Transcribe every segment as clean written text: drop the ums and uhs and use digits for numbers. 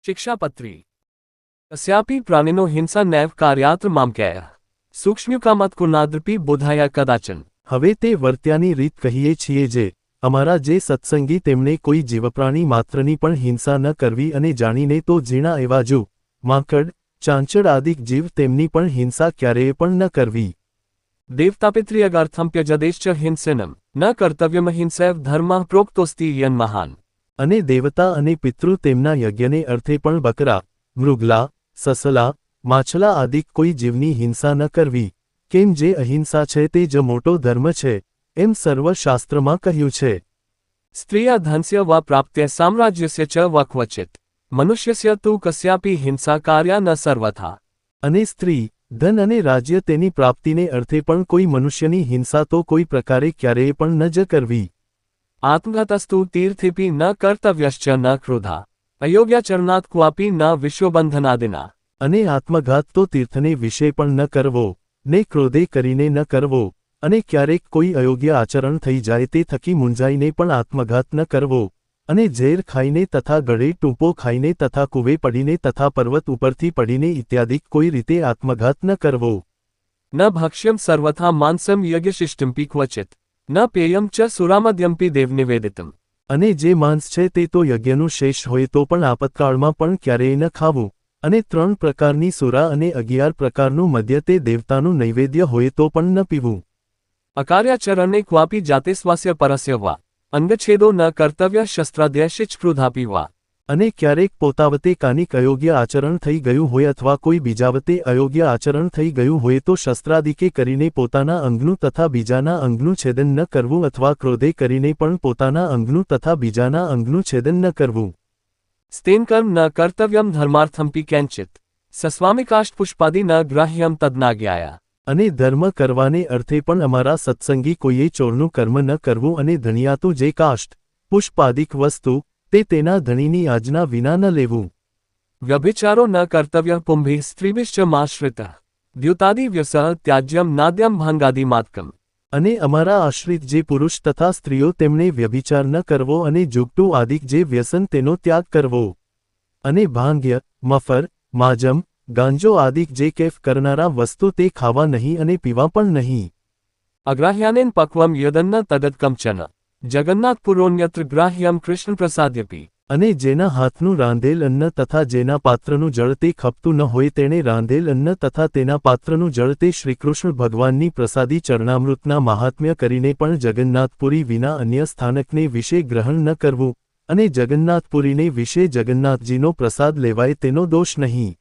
शिक्षापत्री कस्यापि प्राणिनो हिंसा नैव कार्यात्र मामक्यः સૂક્ષ્મ્યુકામત્કુર્નાદ્રપી બોધાયા કદાચન। હવે તે વર્ત્યાની રીત કહીએ છીએ જે અમારા જે સત્સંગી તેમણે કોઈ જીવપ્રાણી માત્રની પણ હિંસા ન કરવી અને જાણીને તો ઝીણા એવા જુ માંકડ ચાંચડ આદિક જીવ તેમની પણ હિંસા ક્યારેય પણ ન કરવી। દેવતાપિત્ર્યગાર્થમ્પ્યજદેશ્ચ હિંસનમ ન કર્તવ્યમહિંસૈવ ધર્મઃ પ્રોક્તોસ્તિ યન મહાન। અને દેવતા અને પિતૃ તેમના યજ્ઞને અર્થે પણ બકરા મૃગલા સસલા માછલા આદિક કોઈ જીવની હિંસા ન કરવી કેમ જે અહિંસા છે તે જ મોટો ધર્મ છે એમ સર્વશાસ્ત્રમાં કહ્યું છે। સ્ત્રિયા ધનસ્ય વા પ્રાપ્ત્ય સામ્રાજ્યસ્ય ચ વા ક્વચિત મનુષ્યસ્ય તુ કસ્યાપી હિંસા કાર્યા ન સર્વથા। અને સ્ત્રી ધન અને રાજ્ય તેની પ્રાપ્તિને અર્થે પણ કોઈ મનુષ્યની હિંસા તો કોઈ પ્રકારે ક્યારેય પણ ન જ કરવી। આત્મઘાતસ્તુ તીર્થેપી ન કર્તવ્યશ્ચ ન ક્રોધા અયોગ્યાચરણાત્ ક્વાપી ન વિશ્વબંધનાદિના। અને આત્મઘાત તો તીર્થને વિશે પણ ન કરવો ને ક્રોધે કરીને ન કરવો અને ક્યારેક કોઈ અયોગ્ય આચરણ થઈ જાય તે થકી મૂંઝાઈને પણ આત્મઘાત ન કરવો અને ઝેર ખાઈને તથા ગળે ટૂંપો ખાઈને તથા કૂવે પડીને તથા પર્વત ઉપરથી પડીને ઇત્યાદિક કોઈ રીતે આત્મઘાત ન કરવો। ન ભક્ષ્યમ સર્વથા માંસમ યજ્ઞશિષ્ટમપી ક્વચિત ન પેયમ ચ સુરામદ્યમપી દેવનિવેદિતમ। અને જે માંસ છે તે તો યજ્ઞનું શેષ હોય તો પણ આપતકાળમાં પણ ક્યારેય ન ખાવું અને 3 પ્રકારની સુરા અને 11 પ્રકારનું મદ્ય તે દેવતાનું નૈવેદ્ય હોય તો પણ ન પીવું। અકાર્યાચરણે ક્વાપી જાતેસ્વાસ્ય પરસ્ય વા અંગછેદો ન કર્તવ્ય શસ્ત્રાદ્યશિચ ક્રુધાપી વા। અને ક્યારેક પોતાવતે કાનિક અયોગ્ય આચરણ થઈ ગયું હોય અથવા કોઈ બીજાવતે અયોગ્ય આચરણ થઈ ગયું હોય તો શસ્ત્રાદિકે કરીને પોતાના અંગનું તથા બીજાના અંગનું છેદન ન કરવું અથવા ક્રોધે કરીને પણ પોતાના અંગનું તથા બીજાના અંગનું છેદન ન કરવું। સ્તેનકર્મ ન કર્તવ્યમ ધર્માર્થમપી કેંચિત સસ્વામિકાષ્ટપુષ્પાદિ ન ગ્રાહ્યમ તદ્નાજ્ઞાયા। અને ધર્મ કરવાને અર્થે પણ અમારા સત્સંગી કોઈએ ચોરનું કર્મ ન કરવું અને ધણિયાતું જે કાષ્ઠ પુષ્પાદિક વસ્તુ તે તેના ધણીની આજ્ઞા વિના ન લેવું। વ્યભિચારો ન કર્તવ્ય પુંભિ સ્ત્રીભિશ્ચ માશ્રિત દ્યુતાદિ વ્યસઃ ત્યાજ્યમ નાદ્યમ ભાંગાદિમાત્કમ। અને અમારા આશ્રિત જે પુરુષ તથા સ્ત્રીઓ તેમણે વ્યભિચાર ન કરવો અને જુગટું આદિક જે વ્યસન તેનો ત્યાગ કરવો। અને ભાંગ્ય મફર માજમ ગાંજો આદિક જે કેફ કરનારા વસ્તુ તે ખાવા નહીં અને પીવા પણ નહીં। અગ્રાહ્યાનેન પક્વમ યદન્ન તદત્કંચન જગન્નાથપુરોન્યત્ર ગ્રાહ્યમ કૃષ્ણ પ્રસાદ્યપી। અને જેના હાથનું રાંધેલ અન્ન તથા જેના પાત્રનું જળ તે ખપતું ન હોય તેણે રાંધેલ અન્ન તથા તેના પાત્રનું જળ તે શ્રીકૃષ્ણ ભગવાનની પ્રસાદી ચરણામૃતના મહાત્મ્ય કરીને પણ જગન્નાથપુરી વિના અન્ય સ્થાનકને વિશે ગ્રહણ ન કરવું અને જગન્નાથપુરીને વિશે જગન્નાથજીનો પ્રસાદ લેવાય તેનો દોષ નહીં।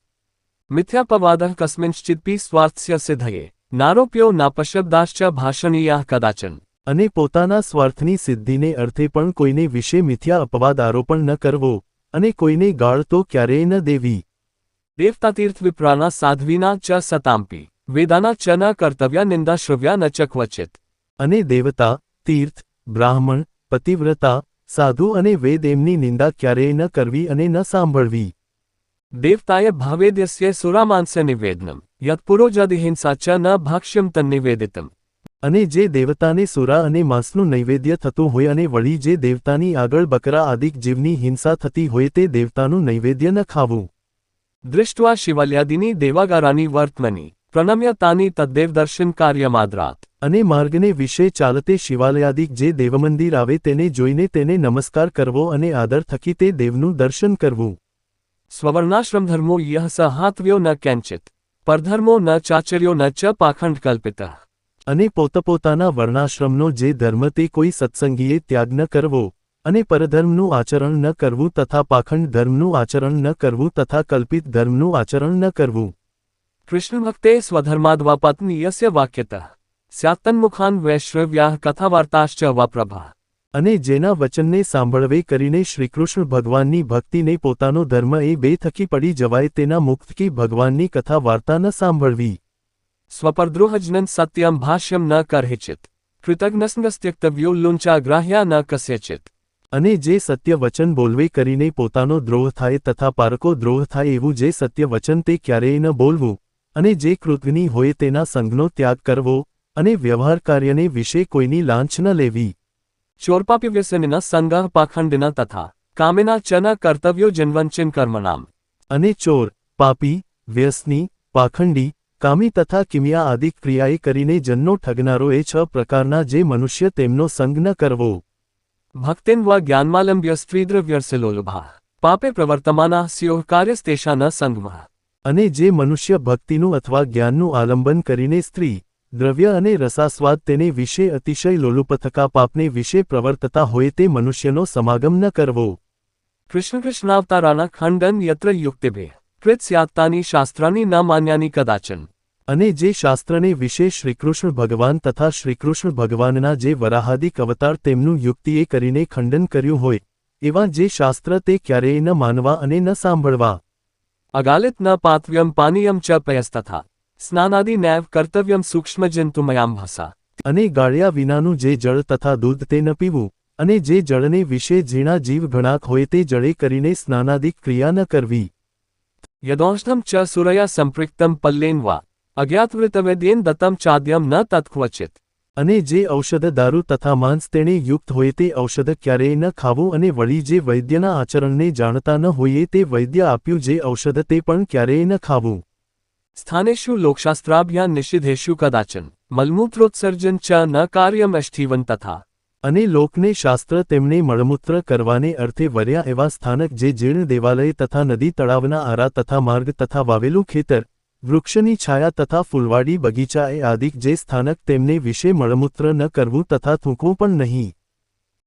મિથ્યાપવાદઃ કસ્મિંશ્ચિદપી સ્વાર્થસ્ય સિદ્ધયે નારોપ્યો નાપશબ્દાશ્ચ ભાષણીયાઃ કદાચન। અને પોતાના સ્વાર્થની સિદ્ધિને અર્થે પણ કોઈને વિશે મિથ્યા અપવાદ આરોપણ ન કરવો અને કોઈને ગાળ તો ક્યારેય ન દેવી। દેવતાતીર્થ વિપ્રાના સાધ્વીના ચ સતાંપી વેદાના ચ ન કર્તવ્યા નિંદા શ્રવ્યા ન ચ ક્વચિત। અને દેવતા તીર્થ બ્રાહ્મણ પતિવ્રતા સાધુ અને વેદ એમની નિંદા ક્યારેય ન કરવી અને ન સાંભળવી। દેવતાય ભાવેદ્યસ્ય સુરામાંસ્ય નિવેદનમ યત્પુરોજદિહિંસા ચ ન ભાક્ષ્યમ તન્નિવેદિતમ। અને જે દેવતાને સુરા અને માંસનું નૈવેદ્ય થતું હોય અને વળી જે દેવતાની આગળ બકરા આદિક જીવની હિંસા થતી હોય તે દેવતાનું નૈવેદ્ય ન ખાવું। દૃષ્ટ્વા શિવાલયાદિની દેવાગારાની વર્તમની પ્રણમ્ય તાની તદ્દેવદર્શન કાર્યમાદ્રાત। અને માર્ગને વિશે ચાલતે શિવાલયાદિક જે દેવમંદિર આવે તેને જોઈને તેને નમસ્કાર કરવો અને આદર થકી તે દેવનું દર્શન કરવું। સ્વવર્ણાશ્રમધર્મો યહ સ હાત્વ્યો ન કેંચિત પરધર્મો ન ચાચર્યો ન ચ પાખંડ કલ્પિતઃ। અને પોતપોતાના વર્ણાશ્રમનો જે ધર્મ તે કોઈ સત્સંગીએ ત્યાગ ન કરવો અને પરધર્મનું આચરણ ન કરવું તથા પાખંડ ધર્મનું આચરણ ન કરવું તથા કલ્પિત ધર્મનું આચરણ ન કરવું। કૃષ્ણભક્તે સ્વધર્માદ્વા પત્નીયસ્ય વાક્યતઃ સ્યાત્તન્મુખાન વૈશ્રવ્યાઃ કથાવાર્તાશ્ચ વા પ્રભા। અને જેના વચનને સાંભળવે કરીને શ્રીકૃષ્ણ ભગવાનની ભક્તિને પોતાનો ધર્મ એ બે થકી પડી જવાય તેના મુક્તકી ભગવાનની કથા વાર્તા ન સાંભળવી। સ્વપરદ્રોહજનન સત્યમ ભાષ્યમ ન કરહિચિત કૃતજ્ઞસ્ત્યક્તવ્યો લુંચા ગ્રાહ્યા ન કસ્યચિત। અને જે સત્ય વચન બોલવે કરીને પોતાનો દ્રોહ થાય તથા પારકો દ્રોહ થાય એવું જે સત્ય વચન તે ક્યારેય ન બોલવું અને જે કૃતજ્ઞ હોય તેના સંઘનો ત્યાગ કરવો અને વ્યવહાર કાર્યને વિશે કોઈની લાંચ ન લેવી। ચોરપાપ્યવ્યસનિના સંગઃ પાખંડિના તથા કામિના ચ ન કર્તવ્યો જન્વંચિન કર્મણામ। અને ચોર, પાપી, વ્યસની, પાખંડી, કામી તથા કિમિયા આદિ ક્રિયાએ કરીને જનનો ઠગનારો એ 6 પ્રકારના જે મનુષ્ય તેમનો સંગ ન કરવો. ભક્તેન વા જ્ઞાનમાલંબ્ય સ્ત્રીદ્રવ્યર્સલોલુભા પાપે પ્રવર્તમાના સ્યોઃ કાર્યસ્તેષા ન સંગમઃ. અને જે મનુષ્ય ભક્તિનું અથવા જ્ઞાનનું આલંબન કરીને સ્ત્રી, દ્રવ્ય અને રસાસ્વાદ તેને વિશે અતિશય લોલુપથકા પાપને વિશે પ્રવર્તતા હોય તે મનુષ્યનો સમાગમ ન કરવો. કૃષ્ણ કૃષ્ણાવતારાના ખંડન યત્ર યુક્તિભે કૃત સ્યાત્તાની શાસ્ત્રાની ન માન્યાની કદાચન. અને જે શાસ્ત્રને વિશે શ્રીકૃષ્ણ ભગવાન તથા શ્રીકૃષ્ણ ભગવાનના જે વરાહાદિક અવતાર તેમનું યુક્તિએ કરીને ખંડન કર્યું હોય એવા જે શાસ્ત્ર તે ક્યારેય ન માનવા અને ન સાંભળવા. અગાલિત ન પાતવ્યમ પાનીયમ ચ પયસ્તથા સ્નાનાદિ નૈવ કર્તવ્યમ સૂક્ષ્મજંતુમયામ ભાષા. અને ગાળ્યા વિનાનું જે જળ તથા દૂધ તે ન પીવું, અને જે જળને વિશે ઝીણા જીવ ઘણાક હોય તે જળે કરીને સ્નાનાદિક ક્રિયા ન કરવી. યદૌષધમ ચ સુરયા સંપૃક્તમ પલ્લેન વા અજ્ઞાતવૃતવેદ્યેન દત્તમ ચાદ્યમ ન તત્ક્વચિત. અને જે ઔષધ દારૂ તથા માંસ તેણે યુક્ત હોય તે ઔષધ ક્યારેય ન ખાવું, અને વળી જે વૈદ્યના આચરણને જાણતા ન હોઈએ તે વૈદ્ય આપ્યું જે ઔષધ તે પણ ક્યારેય ન ખાવું. સ્થાનેષુ લોકશાસ્ત્રાભ્યાન નિષિધેષુ કદાચન મલમૂત્રોત્સર્જન ચ ન કાર્યમ અષ્ઠીવન તથા. અને લોકને શાસ્ત્ર તેમને મળમૂત્ર કરવાને અર્થે વર્યા એવા સ્થાનક જે જીર્ણ દેવાલય તથા નદી તળાવના આરા તથા માર્ગ તથા વાવેલું ખેતર, વૃક્ષની છાયા તથા ફૂલવાડી બગીચા એ આદિક જે સ્થાનક તેમને વિશે મળમૂત્ર ન કરવું તથા થૂંકવું પણ નહીં.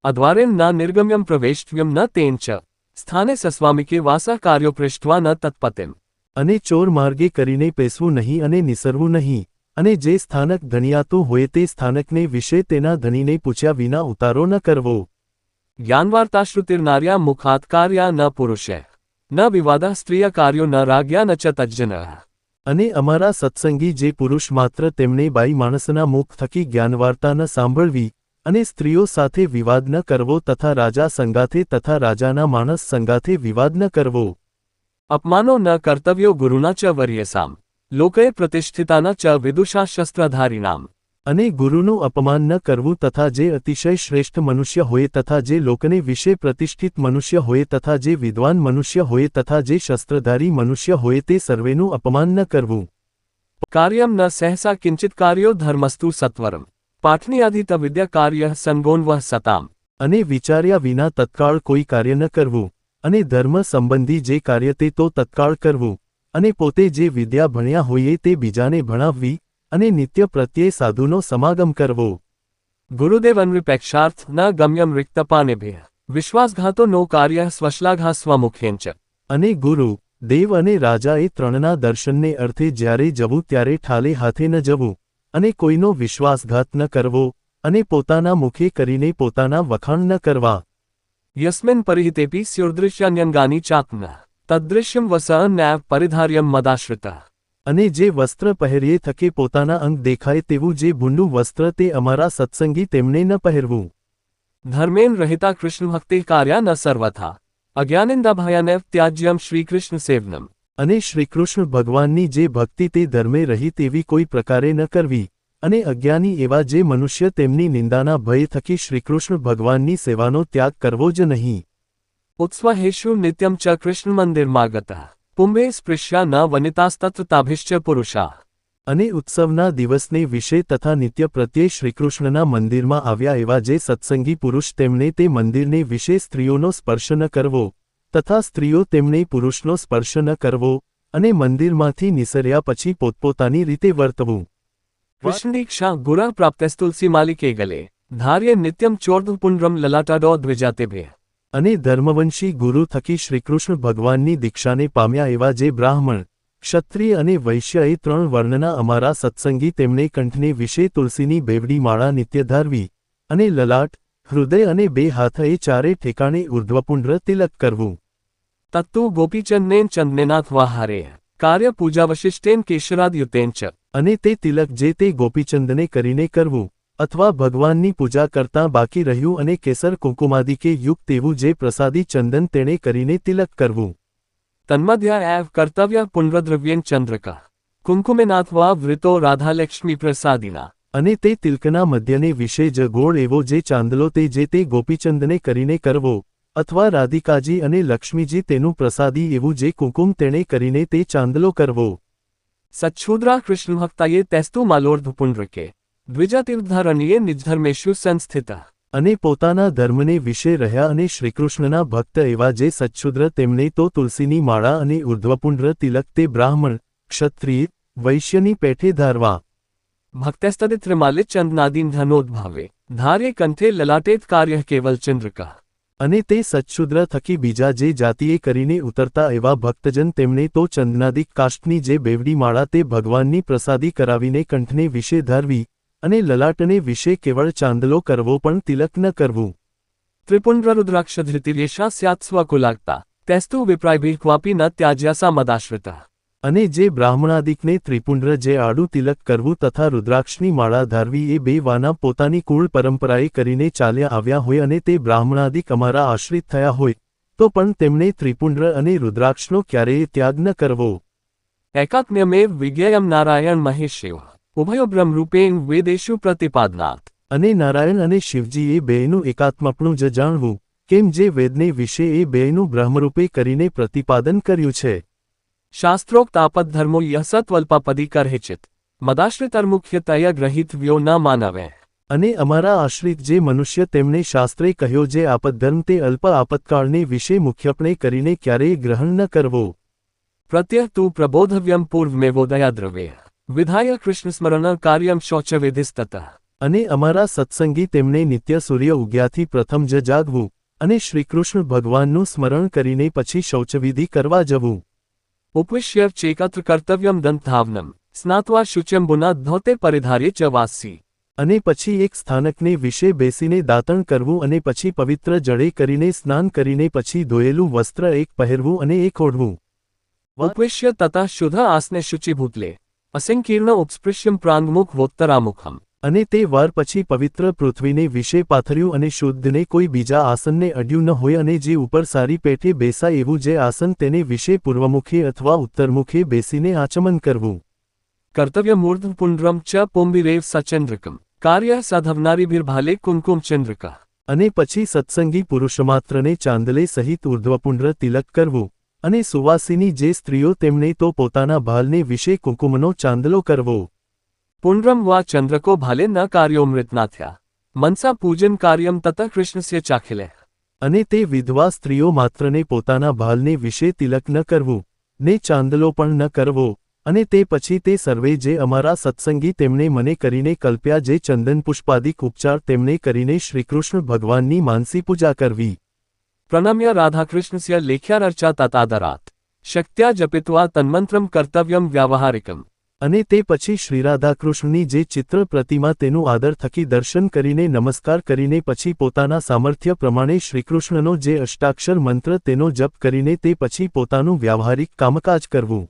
અદ્વારેન ન નિર્ગમ્યમ પ્રવેષ્ટવ્યમ ન તેન ચ સ્થાને સસ્વામિકે વાસા કાર્યો પૃષ્ઠવા ન તત્પતેમ. અને ચોર માર્ગે કરીને પેસવું નહીં અને નિસરવું નહીં. અને જે સ્થાનક ધણિયાતું હોય તે સ્થાનકને વિશે તેના ધણીને પૂછ્યા વિના ઉતારો ન કરવો. જ્ઞાનવાર્તાશ્રુતિર્નાર્યા મુખાત કાર્યા ન પુરુષે ન વિવાદા સ્ત્રીય કાર્યો ન રાગ્યા ન ચ તજ્જન. અને અમારા સત્સંગી જે પુરુષ માત્ર તેમને બાઈ માણસના મુખ થકી જ્ઞાનવાર્તા ન સાંભળવી, અને સ્ત્રીઓ સાથે વિવાદ ન કરવો તથા રાજા સંગાથે તથા રાજાના માણસ સંગાથે વિવાદ ન કરવો. અપમાનો ન કર્તવ્યો ગુરુના ચ વર્યેસામ લોકે પ્રતિષ્ઠિતાના ચ વિદુષા શસ્ત્રધારીનામ. અને ગુરુનું અપમાન ન કરવું તથા જે અતિશય શ્રેષ્ઠ મનુષ્ય હોય તથા જે લોકને વિશે પ્રતિષ્ઠિત મનુષ્ય હોય તથા જે વિદ્વાન મનુષ્ય હોય તથા જે શસ્ત્રધારી મનુષ્ય હોય તે સર્વેનું અપમાન ન કરવું. કાર્યમ ન સહસા કિંચિત કાર્યો ધર્મસ્તુ સત્વરમ પાઠનીયાધિત વિદ્યા કાર્ય સંગોન્વઃ સતામ. અને વિચાર્યા વિના તત્કાળ કોઈ કાર્ય ન કરવું, અને ધર્મ સંબંધી જે કાર્ય તે તો તત્કાળ કરવું, અને પોતે જે વિદ્યા ભણ્યા હોઈએ તે બીજાને ભણાવવી, અને નિત્ય પ્રત્યે સાધુનો સમાગમ કરવો. ગુરુદેવ અનૃપેક્ષાર્થ ન ગમ્યમ રિક્તપાનેભ્ય વિશ્વાસઘાતો નો કાર્ય સ્વશ્લાઘા સ્વમુખેન ચ. અને ગુરુ, દેવ અને રાજા એ ત્રણના દર્શનને અર્થે જ્યારે જવું ત્યારે ઠાલે હાથે ન જવું, અને કોઈનો વિશ્વાસઘાત ન કરવો, અને પોતાના મુખે કરીને પોતાના વખાણ ન કરવા. યસ્મિન પરિહિતેપી સ્યોર્દૃશ્યાન્યંગાની ચાત્મ તદ્દૃશ્યમ વસ નૈવ પરિધાર્યમ મદાશ્રિત. અને જે વસ્ત્ર પહેરીએ થકે પોતાના અંગ દેખાય તેવું જે ભૂંડું વસ્ત્ર તે અમારા સત્સંગી તેમને ન પહેરવું. ધર્મેન રહિતા કૃષ્ણભક્તિ કાર્યા ન સર્વથા અજ્ઞાનેન્દાભયાનેવ ત્યાજ્યમ શ્રીકૃષ્ણ સેવનમ. અને શ્રીકૃષ્ણ ભગવાનની જે ભક્તિ તે ધર્મે રહિત એવી કોઈ પ્રકારે ન કરવી, અને અજ્ઞાની એવા જે મનુષ્ય તેમની નિંદાના ભય થકી શ્રીકૃષ્ણ ભગવાનની સેવાનો ત્યાગ કરવો જ નહીં. ઉત્સ્વહેષુ નિત્યમ ચ કૃષ્ણ મંદિરમાગતઃ પુંભે સ્પૃશ્યા ન વનિતાસ્તત્ર તાભિશ્ચ પુરુષા. અને ઉત્સવના દિવસને વિશે તથા નિત્ય પ્રત્યે શ્રીકૃષ્ણના મંદિરમાં આવ્યા એવા જે સત્સંગી પુરુષ તેમને તે મંદિરને વિશે સ્ત્રીઓનો સ્પર્શ ન કરવો, તથા સ્ત્રીઓ તેમને પુરુષનો સ્પર્શ ન કરવો, અને મંદિરમાંથી નિસર્યા પછી પોતપોતાની રીતે વર્તવું. કૃષ્ણદીક્ષા ગુરા પ્રાપ્તસ્તુલસી માલિકે ગલે ધાર્ય નિત્યમ ચોર્ધપુંડ્રમ લલાટાડો દ્વિજાતેભ્ય. અને ધર્મવંશી ગુરુ થકી શ્રીકૃષ્ણ ભગવાનની દીક્ષાને પામ્યા એવા જે બ્રાહ્મણ, ક્ષત્રિય અને વૈશ્ય એ 3 વર્ણના અમારા સત્સંગી તેમને કંઠને વિશે તુલસીની બેવડી માળા નિત્ય ધારવી, અને લલાટ, હૃદય અને 2 હાથ એ ચારે ઠેકાણે ઉર્ધ્વપુંડ્ર તિલક કરવું. તત્તુ ગોપીચંદનેન ચંદનેનાથ વાહારે કાર્ય પૂજાવશિષ્ટેન કેશરાદયુતેન ચ. અને તે તિલક જે તે ગોપીચંદને કરીને કરવું, અથવા ભગવાનની પૂજા કરતાં બાકી રહ્યું અને કેસર કુંકુમાદિકે યુક્ત તેવું જે પ્રસાદી ચંદન તેણે કરીને તિલક કરવું. તન્મધ્યા એવ કર્તવ્ય પુનર્દ્રવ્યેન ચંદ્રકા કુંકુમેનાથવા વૃતો રાધાલક્ષ્મી પ્રસાદિના. અને તે તિલકના મધ્યને વિશે જ ગોળ એવો જે ચાંદલો તે જે તે ગોપીચંદને કરીને કરવો, અથવા રાધિકાજી અને લક્ષ્મીજી તેનું પ્રસાદી એવું જે કુંકુમ તેણે કરીને તે ચાંદલો કરવો. સચ્છુદ્રા કૃષ્ણભક્તાયે તેસ્તુ માલોર્ધ પુંડ્રકે દ્વિજાતીર્ધારણ્યે નિજધર્મેષુ સંસ્થિત. અને પોતાના ધર્મને વિશે રહ્યા અને શ્રીકૃષ્ણના ભક્ત એવા જે સચ્છુદ્ર તેમને તો તુલસીની માળા અને ઉર્ધ્વપુંડ્ર તિલક તે બ્રાહ્મણ ક્ષત્રિય વૈશ્યની પેઠે ધારવા. ભક્તસ્તદિત્રમાલે ચંદનાદીન ધનોદ્ભાવે ધારે કંઠે લલાટેત કાર્ય કેવલ ચંદ્રકા. અને તે સચ્છુદ્ર થકી બીજા જે જાતિએ કરીને ઉતરતા એવા ભક્તજન તેમને તો ચંદનાદિક કાષ્ઠની જે બેવડી માળા તે ભગવાનની પ્રસાદી કરાવીને કંઠને વિશે ધારવી અને લલાટને વિશે કેવળ ચાંદલો કરવો પણ તિલક ન કરવું. ત્રિપુંડ્રરુદ્રાક્ષધૃતિર્યેષા સ્યાત્ સ્વકુલાક્તા તેસ્તુ વિપ્રાયભિઃ ક્વાપી ન ત્યાજ્યાસા મદાશ્રિતા. અને જે બ્રાહ્મણાદિકને ત્રિપુંડ્ર જે આડું તિલક કરવું તથા રુદ્રાક્ષની માળા ધારવી એ બે વાના પોતાની કુળ પરંપરાએ કરીને ચાલ્યા આવ્યા હોય અને તે બ્રાહ્મણાદિક અમારા આશ્રિત થયા હોય તો પણ તેમણે ત્રિપુંડ્ર અને રુદ્રાક્ષનો ક્યારેય ત્યાગ ન કરવો. એકાત્મ્યમેવ વિજ્ઞેયમ નારાયણ મહેશેવ ઉભયો બ્રહ્મરૂપેણ વેદેષુ પ્રતિપાદનાત. અને નારાયણ અને શિવજી એ બેયનું એકાત્મપણું જ જાણવું કેમ જે વેદને વિશે એ બેયનું બ્રહ્મરૂપે કરીને પ્રતિપાદન કર્યું છે. શાસ્ત્રોક્ત આપદ્ધર્મો યહ સત્વલ્પાપદી કરહેચિત મદાશ્રિતર્મુખ્યતય ગ્રહિતવ્યો ન માનવે. અને અમારા આશ્રિત જે મનુષ્ય તેમને શાસ્ત્રે કહ્યો જે આપદ્ધર્મ તે અલ્પ આપત્કાળને વિશે મુખ્યપણે કરીને ક્યારેય ગ્રહણ ન કરવો. પ્રત્યહ તું પ્રબોધવ્યમ પૂર્વમેવોદયાદ્રવે વિધાય કૃષ્ણસ્મરણ કાર્યમ શૌચવિધિસ્તત. અને અમારા સત્સંગી તેમને નિત્ય સૂર્ય ઉગ્યાથી પ્રથમ જ જાગવું અને શ્રીકૃષ્ણ ભગવાનનું સ્મરણ કરીને પછી શૌચવિધિ કરવા જવું. ઉપવિશ્ય ચેકત્ર કર્તવ્યમ દંતધાવનમ સ્નાત્વા શુચ્યંબુના ધોતે પરિધાર્ય ચ વાસી. અને પછી એક સ્થાનકને વિશે બેસીને દાતણ કરવું અને પછી પવિત્ર જળે કરીને સ્નાન કરીને પછી ધોયેલું વસ્ત્ર એક પહેરવું અને એક ઓઢવું. ઉપવિશ્ય તથા શુદ્ધ આસને શુચિભૂતલે અસંકીર્ણ ઉપસ્પૃશ્યમ પ્રાંગમુખ વોત્તરામુખમ. અને તે વાર પછી પવિત્ર પૃથ્વીને વિશે પાથર્યું અને શુદ્ધને કોઈ બીજા આસનને અડ્યું ન હોય અને જે ઉપર સારી પેઠે બેસાય એવું જે આસન તેને વિશે પૂર્વમુખે અથવા ઉત્તરમુખે બેસીને આચમન કરવું. કર્તવ્યમૂર્ધપુંડ્રમ ચ પુંબિરેવ સચંદ્રકમ કાર્ય સાધવનારીભિર્ભાલે કુંકુમચંદ્રકા. અને પછી સત્સંગી પુરુષમાત્રને ચાંદલે સહિત ઉર્ધ્વપુંડ્ર તિલક કરવું અને સુવાસિની જે સ્ત્રીઓ તેમણે તો પોતાના ભાલને વિશે કુંકુમનો ચાંદલો કરવો. પુંડ્રમ વા ચંદ્રકો ભાલે ન કાર્યોમૃતના થયા મનસા પૂજન કાર્યમ તત કૃષ્ણસ્ય ચાખિલે. અને તે વિધવા સ્ત્રીઓ માત્રને પોતાના ભાલને વિશે તિલક ન કરવું ને ચાંદલો પણ ન કરવો. અને તે પછી તે સર્વે જે અમારા સત્સંગી તેમણે મને કરીને કલ્પ્યા જે ચંદન પુષ્પાદિક ઉપચાર તેમણે કરીને શ્રીકૃષ્ણ ભગવાનની માનસી પૂજા કરવી. પ્રણમ્ય રાધાકૃષ્ણસ્ય લેખ્યારર્ચા તતાદરાત શક્ત્યા જપિત્વા તન્મંત્રમ કર્તવ્યમ વ્યાવહારિકમ. અને તે પછી શ્રીરાધાકૃષ્ણની જે ચિત્ર પ્રતિમા તેનું આદર થકી દર્શન કરીને નમસ્કાર કરીને પછી પોતાના સામર્થ્ય પ્રમાણે શ્રીકૃષ્ણનો જે અષ્ટાક્ષર મંત્ર તેનો જપ કરીને તે પછી પોતાનું વ્યાવહારિક કામકાજ કરવું.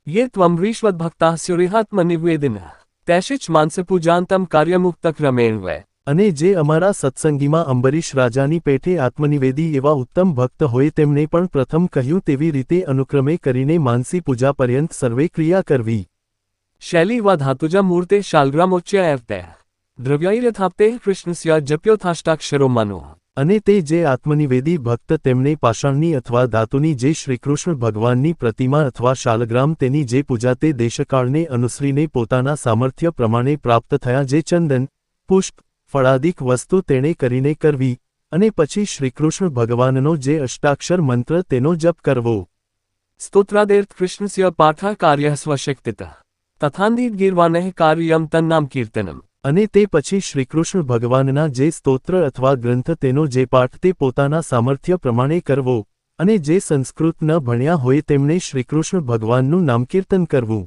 યે ત્વમરીશ્વદભક્તા સ્યુરિહાત્મનિવેદિન તૈશિચ માનસપૂજાંતમ કાર્યમુક્તક્રમેણવે. અને જે અમારા સત્સંગીમાં અંબરીશ રાજાની પેઠે આત્મનિવેદી એવા ઉત્તમ ભક્ત હોય તેમને પણ પ્રથમ કહ્યું તેવી રીતે અનુક્રમે કરીને માનસી પૂજા પર્યંત સર્વે ક્રિયા કરવી. શૈલી વા ધાતુજા મૂર્તે શાલગ્રામોચ્ય એવતે દ્રવ્યૈર્યથાપ્તે કૃષ્ણસ્ય જપ્યોથાષ્ટાક્ષરો મનો. અને તે જે આત્મનિવેદી ભક્ત તેમને પાષાણની અથવા ધાતુની જે શ્રીકૃષ્ણ ભગવાનની પ્રતિમા અથવા શાલગ્રામ તેની જે પૂજા તે દેશકાળને અનુસરીને પોતાના સામર્થ્ય પ્રમાણે પ્રાપ્ત થયા જે ચંદન પુષ્પ ફળાદિક વસ્તુ તેણે કરીને કરવી અને પછી શ્રીકૃષ્ણ ભગવાનનો જે અષ્ટાક્ષર મંત્ર તેનો જપ કરવો. સ્તોત્રાદેર્થ કૃષ્ણસ્ય પાઠા કાર્ય સ્વશક્તિત તથાંદિત ગીર્વાનઃ કાર્યમ તન્નામ કીર્તનમ. અને તે પછી શ્રીકૃષ્ણ ભગવાનના જે સ્તોત્ર અથવા ગ્રંથ તેનો જે પાઠ તે પોતાના સામર્થ્ય પ્રમાણે કરવો અને જે સંસ્કૃત ન ભણ્યા હોય તેમણે શ્રીકૃષ્ણ ભગવાનનું નામકીર્તન કરવું.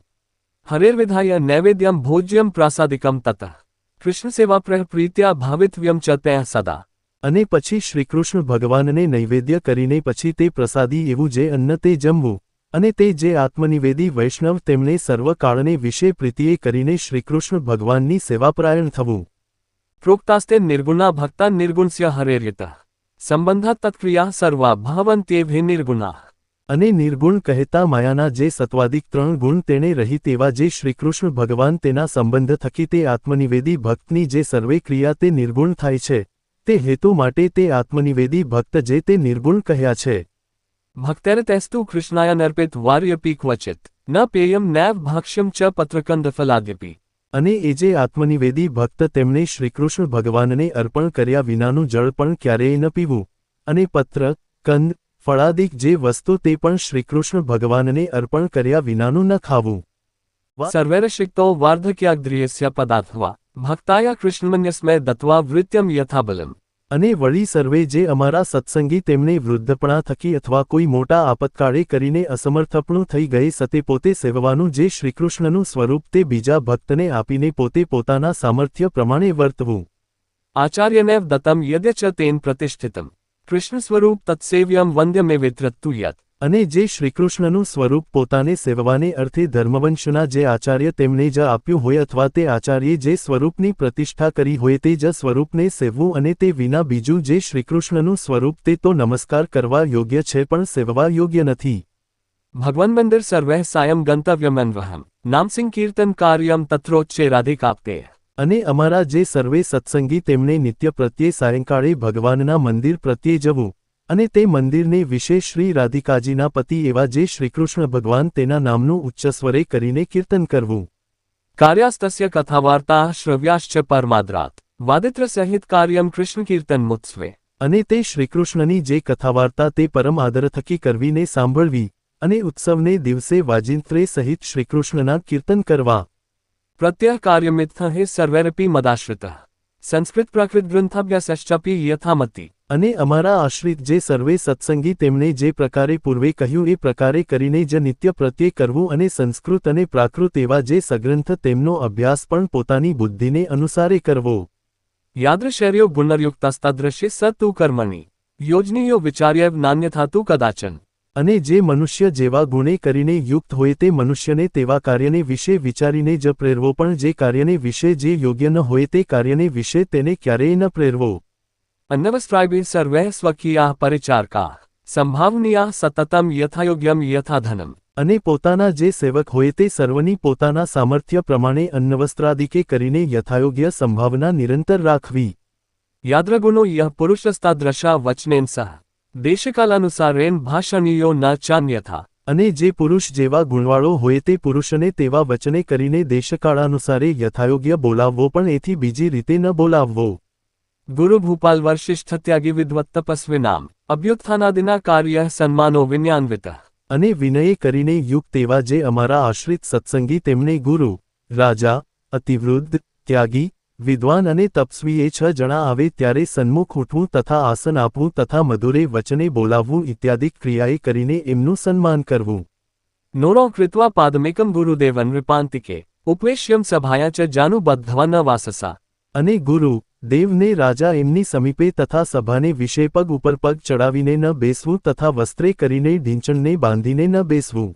હરેર્વિધાય નૈવેદ્યમ ભોજ્યમ પ્રાસાદિકમ તતઃ કૃષ્ણસેવા પ્રીત્યા ભાવિતવ્યમ ચ તૈ સદા. અને પછી શ્રીકૃષ્ણ ભગવાનને નૈવેદ્ય કરીને પછી તે પ્રસાદી એવું જે અન્ન તે જમવું અને તે જે આત્મનિવેદી વૈષ્ણવ તેમણે સર્વકાળને વિશે પ્રીતિએ કરીને શ્રીકૃષ્ણ ભગવાનની સેવાપરાયણ થવું. પ્રોક્તાસ્તે નિર્ગુણા ભક્તા નિર્ગુણસ્ય હરેર્યત સંબંધા તત્ક્રિયા સર્વા ભવન્ત્યેભિ નિર્ગુણા. અને નિર્ગુણ કહેતા માયાના જે સત્વાદિક 3 ગુણ તેણે રહિત એવા જે શ્રીકૃષ્ણ ભગવાન તેના સંબંધ થકી તે આત્મનિવેદી ભક્તની જે સર્વે ક્રિયા તે નિર્ગુણ થાય છે તે હેતુ માટે તે આત્મનિવેદી ભક્ત જે તે નિર્ગુણ કહ્યા છે. ભક્તેરતેસ્તુ કૃષ્ણાય નર્પિત વાર્યપી ક્વચિત ન પેયમ નૈવ ભાક્ષ્યમ ચ પત્રકંદ ફલાદ્યપી. અને એ જે આત્મનિવેદી ભક્ત તેમણે શ્રીકૃષ્ણ ભગવાનને અર્પણ કર્યા વિનાનું જળ પણ ક્યારેય ન પીવું, અને પત્ર, કંદ, ફળાદિક જે વસ્તુ તે પણ શ્રીકૃષ્ણ ભગવાનને અર્પણ કર્યા વિનાનું ન ખાવું. સર્વૈરશિક્તો વાર્ધક્યાગ્દ્રિયસ્ય પદાર્થવા ભક્તાય કૃષ્ણમન્યસ્મય દત્વા વૃત્યમ યથાબલમ. અને વળી સર્વે જે અમારા સત્સંગી તેમને વૃદ્ધપણા થકી અથવા કોઈ મોટા આપતકાળે કરીને અસમર્થપણું થઈ ગયે સતે પોતે સેવવાનું જે શ્રીકૃષ્ણનું સ્વરૂપ તે બીજા ભક્તને આપીને પોતે પોતાના સામર્થ્ય પ્રમાણે વર્તવું. આચાર્યનેવ દત્તમ યદ્યચ તેન પ્રતિષ્ઠિતમ કૃષ્ણ સ્વરૂપ તત્સેવ્યમ વંદ્યમેવેત્રત્તુ યત. અને જે શ્રીકૃષ્ણનું સ્વરૂપ પોતાને સેવવાને અર્થે ધર્મવંશના જે આચાર્ય તેમને જ આપ્યું હોય અથવા તે આચાર્યે જે સ્વરૂપની પ્રતિષ્ઠા કરી હોય તે જ સ્વરૂપને સેવવું અને તે વિના બીજું જે શ્રીકૃષ્ણનું સ્વરૂપ તે તો નમસ્કાર કરવા યોગ્ય છે પણ સેવવા યોગ્ય નથી. ભગવાન મંદિર સર્વૈ સાયમ ગંતવ્યમન્વહમ નામ સંકીર્તન કાર્યમ તત્રોચ્ચે રાધિકાપ્તે. અને અમારા જે સર્વે સત્સંગી તેમણે નિત્ય પ્રત્યે સાયંકાળે ભગવાનના મંદિર પ્રત્યે જવું, અને તે મંદિરને વિશે શ્રી રાધિકાજીના પતિ એવા જે શ્રીકૃષ્ણ ભગવાન તેના નામનું ઉચ્ચસ્વરે કરીને કીર્તન કરવું. કાર્યાસ્તસ્ય કથાવાર્તા શ્રવ્યાશ્ચ પરમાદ્રાત વાદિત્ર સહિત કાર્યમ કૃષ્ણ કીર્તન મુત્સ્વે. અને તે શ્રીકૃષ્ણની જે કથાવાર્તા તે પરમ આદર થકી કરવીને સાંભળવી, અને ઉત્સવને દિવસે વાજિંત્રે સહિત શ્રીકૃષ્ણના કીર્તન કરવા. પ્રત્યહ કાર્યમિત્થ હે સર્વૈરપી મદાશ્રિત સંસ્કૃત પ્રાકૃત ગ્રંથાભ્યાસશ્ચાપી યથામતિ. અને અમારા આશ્રિત જે સર્વે સત્સંગી તેમણે જે પ્રકારે પૂર્વે કહ્યું એ પ્રકારે કરીને જ નિત્ય પ્રત્યે કરવું અને સંસ્કૃત અને પ્રાકૃત એવા જે સગ્રંથ તેમનો અભ્યાસ પણ પોતાની બુદ્ધિને અનુસારે કરવો. યાદૃશર્યો ગુણર્યુક્તસ્તદૃશ્ય સ તુ કર્મણિ યોજનીયો વિચાર્યવ નાન્યથાતુ કદાચન. અને જે મનુષ્ય જેવા ગુણે કરીને યુક્ત હોય તે મનુષ્યને તેવા કાર્યને વિશે વિચારીને જ પ્રેરવો પણ જે કાર્યને વિશે જે યોગ્ય ન હોય તે કાર્યને વિશે તેને ક્યારેય ન પ્રેરવો. અન્નવસ્ત્રાયભિ સર્વૈઃ સ્વકીયાઃ પરિચારકાઃ સંભાવનીયાઃ સતતમ યથાયોગ્યમ યથાધનમ. અને પોતાના જે સેવક હોય તે સર્વની પોતાના સામર્થ્ય પ્રમાણે અન્નવસ્ત્રાદિકે કરીને યથાયોગ્ય સંભાવના નિરંતર રાખવી. યાદ્રગુણો યઃ પુરુષસ્તાદ્રશા વચનેન સહ દેશકાલાનુસારેણ ભાષણીયો ન ચાન્યથા. અને જે પુરુષ જેવા ગુણવાળો હોય તે પુરુષને તેવા વચને કરીને દેશકાળાનુસારે યથાયોગ્ય બોલાવવો પણ એથી બીજી રીતે ન બોલાવવો. ગુરુ ભૂપાલ વર્ષિષ્ઠત્યાગી વિદ્વત તપસ્વીનામ અભ્યુત્થાનાદિના કાર્ય સન્માનો વિન્યાન્વિત. અને વિનયે કરીને યુક્ત એવા જે અમારા આશ્રિત સત્સંગી તેમને ગુરુ, રાજા, અતિવૃદ્ધ, ત્યાગી, વિદ્વાન અને તપસ્વી એ 6 જણા આવે ત્યારે સન્મુખ ઉઠવું તથા આસન આપવું તથા મધુરે વચને બોલાવવું ઇત્યાદિ ક્રિયાએ કરીને એમનું સન્માન કરવું. નોરો કૃત્વા પાદમેકમ ગુરુદેવન નૃપાંતિકે ઉપવેશ્યમ સભાયા ચ જાનુબદ્ધવા ન વાસસા. અને ગુરુ, દેવને રાજા એમની સમીપે તથા સભાને વિશે પગ ઉપર પગ ચડાવીને ન બેસવું તથા વસ્ત્રે કરીને ઢીંચણને બાંધીને ન બેસવું.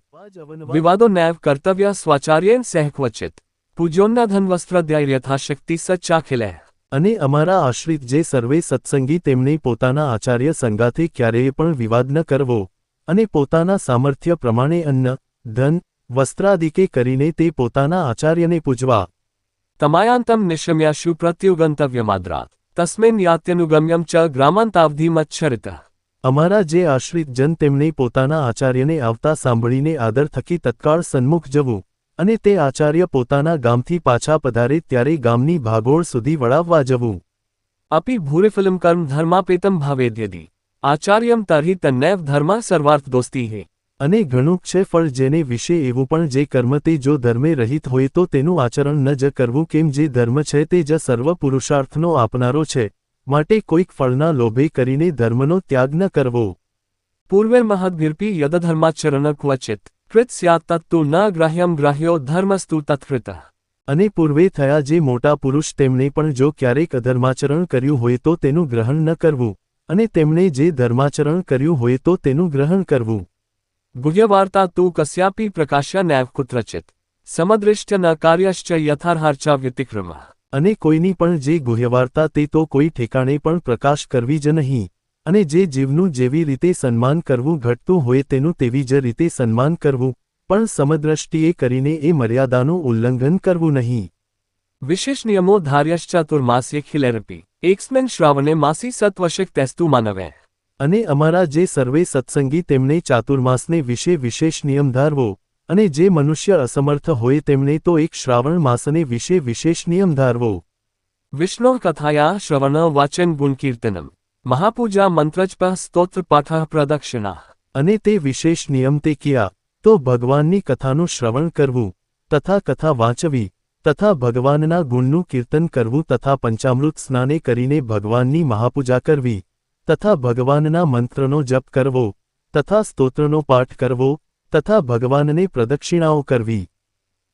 વિવાદો નૈવ કર્તવ્ય સ્વાચાર્યેન સહક્વચિત પૂજ્યોન્ના ધનવસ્ત્રાધ્યાયથાશક્તિ સચ્ચાખિલેહ. અને અમારા આશ્રિત જે સર્વે સત્સંગી તેમણે પોતાના આચાર્ય સંગાથે ક્યારેય પણ વિવાદ ન કરવો, અને પોતાના સામર્થ્ય પ્રમાણે અન્ન, ધન, વસ્ત્રાદિકે કરીને તે પોતાના આચાર્યને પૂજવા. તમાયાંતમ નિશમ્યાશુ પ્રત્યુગંતવ્યમાદ્રાત તસ્મેન યાત્યનુગમ્યમ ચ ગ્રામાંતાવધિમચ્છરિત. અમારા જે આશ્રિત જન તેમણે પોતાના આચાર્યને આવતા સાંભળીને આદર થકી તત્કાળ સન્મુખ જવું, અને તે આચાર્ય પોતાના ગામથી પાછા પધારે ત્યારે ગામની ભાગોળ સુધી વળાવવા જવું. અપિ ભૂરિફલમ કર્મ ધર્માપેતમ ભાવેદ્યદિ આચાર્યમ તર્હિ તન્નૈવ ધર્મા સર્વાર્થ દોસ્તી હે. અને ઘણું છે ફળ જેને વિશે એવું પણ જે કર્મ તે જો ધર્મે રહિત હોય તો તેનું આચરણ ન જ કરવું કેમ જે ધર્મ છે તે જ સર્વ પુરુષાર્થનો આપનારો છે, માટે કોઈક ફળના લોભે કરીને ધર્મનો ત્યાગ ન કરવો. પૂર્વે મહદ્ભિર્પી યદધર્માચરણ ક્વચિત કૃત સ્યાત્ તત્તુ ન ગ્રાહ્યમ ગ્રાહ્યો ધર્મસ્તુ તત્કૃત. અને પૂર્વે થયા જે મોટા પુરુષ તેમણે પણ જો ક્યારેક અધર્માચરણ કર્યું હોય તો તેનું ગ્રહણ ન કરવું, અને તેમણે જે ધર્માચરણ કર્યું હોય તો તેનું ગ્રહણ કરવું. ગુહ્યવાર્તા તું કસ્યાપી પ્રકાશ્ય નૈવ કુત્રચિત સમદૃષ્ટ્ય ન કાર્યશ્ચ યથાર્હાર્ચા વ્યતિક્રમ. અને કોઈની પણ જે ગુહ્યવાર્તા તે તો કોઈ ઠેકાણે પણ પ્રકાશ કરવી જ નહીં, અને જે જીવનું જેવી રીતે સન્માન કરવું ઘટતું હોય તેનું તેવી જ રીતે સન્માન કરવું, પણ સમદ્રષ્ટિએ કરીને એ મર્યાદાનું ઉલ્લંઘન કરવું નહીં. विशेष नियमों धार्यश्चातुर्मास्ये खिलेरपी एक्समेन श्रावणे मासी सत्वशक तेस्तु मानवे અને અમારા જે સર્વે સત્સંગી તેમને ચાતુર્માસને વિશે વિશેષ નિયમ ધારવો અને જે મનુષ્ય અસમર્થ હોય તેમણે તો એક શ્રાવણ માસને વિશે વિશેષ નિયમ ધારવો વિષ્ણુ કથાયા શ્રવણ વાચન ગુણકીર્તનમ મહાપૂજા મંત્રજપ સ્તોત્ર પાઠ પ્રદક્ષિણા અને તે વિશેષ નિયમ તે કિયા તો ભગવાનની કથાનું શ્રવણ કરવું તથા કથા વાંચવી તથા ભગવાનના ગુણનું કીર્તન કરવું તથા પંચામૃત સ્નાને કરીને ભગવાનની મહાપૂજા કરવી તથા ભગવાનના મંત્રનો જપ કરવો તથા સ્તોત્રનો પાઠ કરવો તથા ભગવાનને પ્રદક્ષિણાઓ કરવી